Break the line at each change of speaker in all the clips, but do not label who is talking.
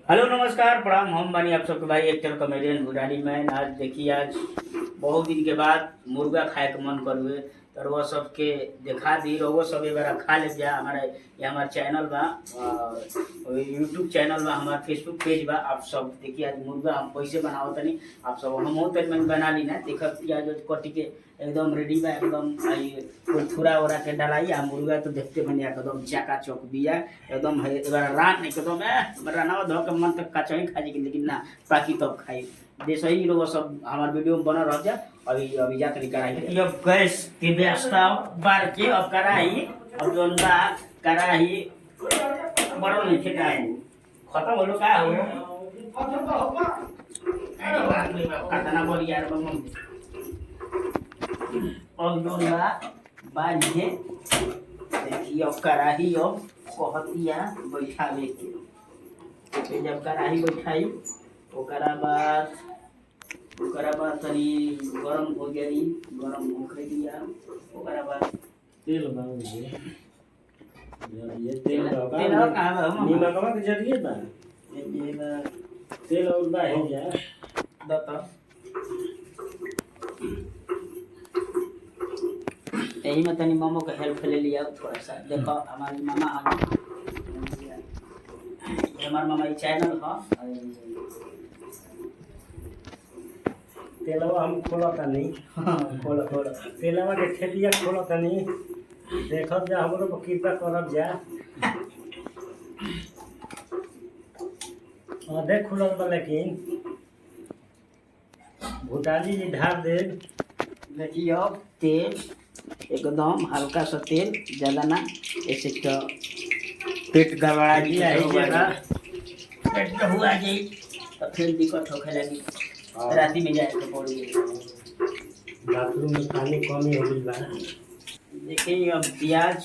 Hello नमस्कार प्रणाम। हम बानी आप सबके भाई एक्टर कॉमेडियन भुटानी मैन। आज देखिए, आज बहुत दिन के बाद मुर्गा खाए के मन कर हुए तो वो सबके देखा दी रहो सब एक बार खा ले जा। हमारा ये हमारा चैनल बा, यूट्यूब चैनल बा, हमारा फेसबुक पेज बा। आप सब देखिए आज मुर्गा हम कैसे बनाओ तनी आप सब हम हो तनी मैं बना ली ना। देख प्याज कटी के एकदम रेडी बा, एकदम थोड़ा ओरा के डलाई आ मुर्गा तो देखते बने एकदम चाका चौक बिया एकदम है। रान एकदम राना धो के मन तक कचई खा जी, लेकिन ना बाकी तब खाई देश ही लोग सब हमारे वीडियो में बना रह जा। अभी अभी जा तरी कढ़ाई ये गैस की व्यवस्था बार के अब कढ़ाई अब जोन बा कढ़ाई बड़ो नहीं थे का खत्म होलो का हो काटना बोल यार बम अब जोन बा बाजे देखिए अब कढ़ाई अब कहतिया बैठावे के जब कढ़ाई बैठाई ओकरा बाद तनी गरम हो गई, गरम होके दिया ओकरा बाद
तेल बांध दे। ये तेल
तेल और कहां बा
नीमकवा के जरिए बा
ये
तेल और बा है जा
दता यही में तनी मामो का हेल्प ले लिया थोड़ा सा। देखो हमारी मामा आ गई, हमारे मामा ये चैनल है
तेलवा हम खोलता नहीं।
खोलो खोलो
तेलवा के खेतिया खोलता नहीं। देखब जा हमरो पर कृपा करब जा। देख खुलल बा लेकिन भूटानी जी ढार दे।
देखिए अब तेल एकदम हल्का सा तेल, ज़्यादा ना, ऐसे तो पेट गड़बड़ा जी पेट हुआ जी तो फिर दिक्कत होखे लगी, राती में जाए तो पड़ी।
बाथरूम में पानी कमी हो गई बा।
देखिए अब प्याज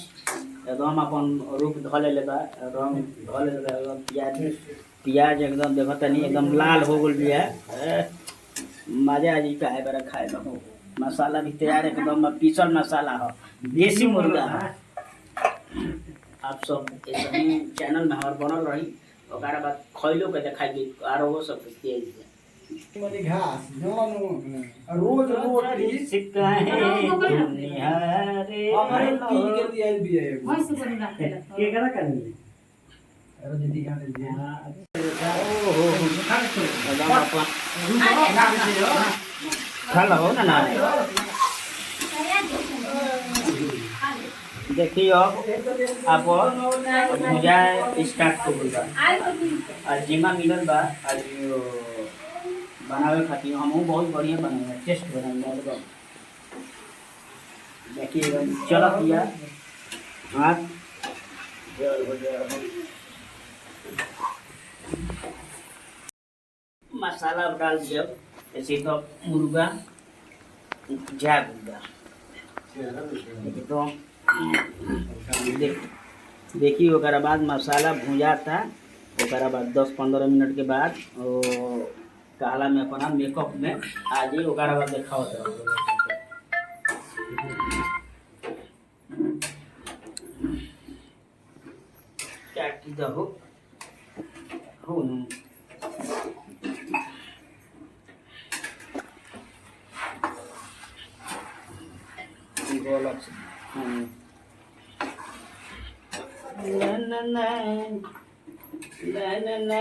एकदम अपन रूप धले लेबा, रंग धले लेबा। प्याज एकदम देखो तनी एकदम लाल हो गल बिया। मजा आ जी का है बड़ा खाए में। मसाला भी तैयार एकदम पीसल मसाला हो, देसी मुर्गा है। आप सब ऐसे ही चैनल में हमारे बनल रही ओकरा बाद खैलो के देखाई आरो वो सब तेज
वाली घास रोज रोज
सिक्का है दुनिया रे
हमारे पी के दिया भी है
वही से बनी बात है।
के करा करनी
अरे दीदी का दे
ओहो एकदम अपन खा लो ना ना। देखिए अब आप भुजा स्टार्ट कर दूँगा। आज जिमा मिलल बा, आज बनावे खातिर हम बहुत बढ़िया बनाए टेस्ट बनाएंगे। देखिए चला किया हाथ मसाला डाल दिया ऐसे तो मुर्गा जाएगा। तो देखिए ओकरा बाद मसाला भुंजाता, ओकरा बाद 10-15 मिनट के बाद काला में अपना मेकअप में आ जाए। ओकरा बाद देखाओ क्या की दहो हो गोलक ना ना ना ना ना ना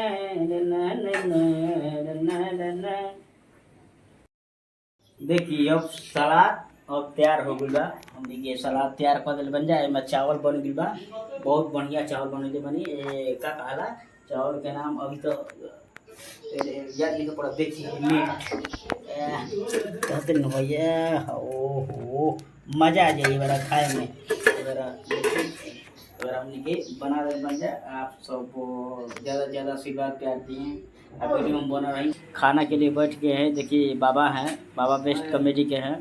ना ना ना। देखिए अब सलाद अब तैयार हो गई बा। हम देखिए सलाद तैयार कर दिल बन जाए में चावल बन गई बा। बहुत बढ़िया चावल बने बनी का कहला चावल के नाम अभी तो याद लिखा पड़ा। देखिए कहते न भैया ओहो मज़ा आ जाइए बड़ा खाए में। अगर हमने के बना रहे बन जाए आप सब ज़्यादा से ज़्यादा आशीर्वाद प्यार दिए। आप वीडियो में बना रही खाना के लिए बैठ गए हैं। देखिए बाबा हैं, बाबा बेस्ट कॉमेडी के हैं।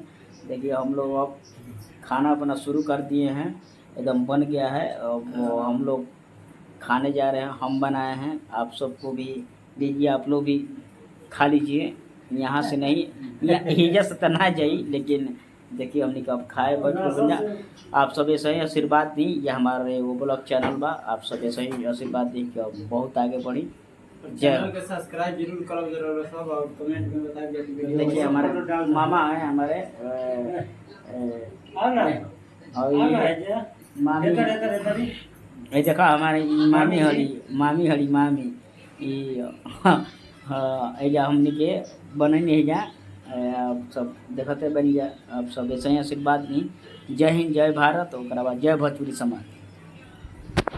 देखिए हम लोग अब खाना अपना शुरू कर दिए हैं, एकदम बन गया है। अब हम लोग खाने जा रहे हैं, हम बनाए हैं। आप सबको भी लीजिए, आप लोग भी खा लीजिए। यहाँ से नहीं हिजा से तो ना जाइए, लेकिन देखिए हमने कब खाए बैठ के बन जा। आप सब ऐसे ही आशीर्वाद दी, ये हमारे वो ब्लॉग चैनल बा, आप सब ऐसे ही आशीर्वाद दी कि अब बहुत आगे बढ़ी।
चैनल के सब्सक्राइब जरूर करब जरूर सब, और कमेंट में बताइए कि वीडियो
देखिए हमारे मामा है हमारे
आना
और
आना है
ये
क्या
मामी,
इधर
ये देखा हमारी मामी हरी मामी ये हाँ एजा हमने के बनने है जा। आप सब देखते बनी जा, आप सब ऐसे ही आशीर्वाद दी। जय हिंद जय भारत, और बाद जय भोजपुरी समाज।